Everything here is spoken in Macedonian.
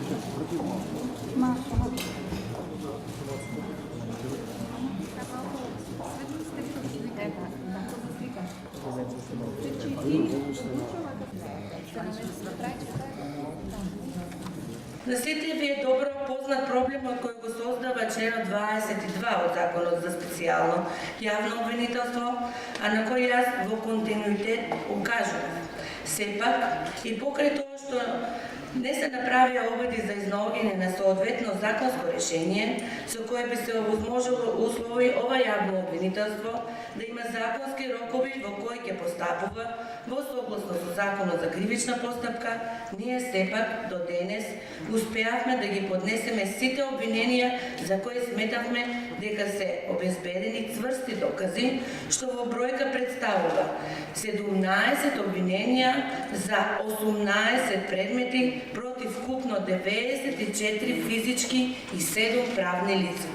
На сите ви е добро познат проблемот кој го создава членот 22 од Законот за специјално јавно обвинителство, а на кој јас во континуитет укажувам. Сепак, и покрај тоа што не се направија обиди за изнаоѓање на соодветно законско решение, со кое би се овозможило услови ова јавно обвинителство да има законски рокови во кои ќе постапува во согласно со Законот за кривична постапка, ние сепак до денес успеавме да ги поднесеме сите обвиненија за кои сметавме дека се обезбедени цврсти докази, што во бројка представува 17 обвиненија за 18 предмети против вкупно 94 физички и 7 правни лица.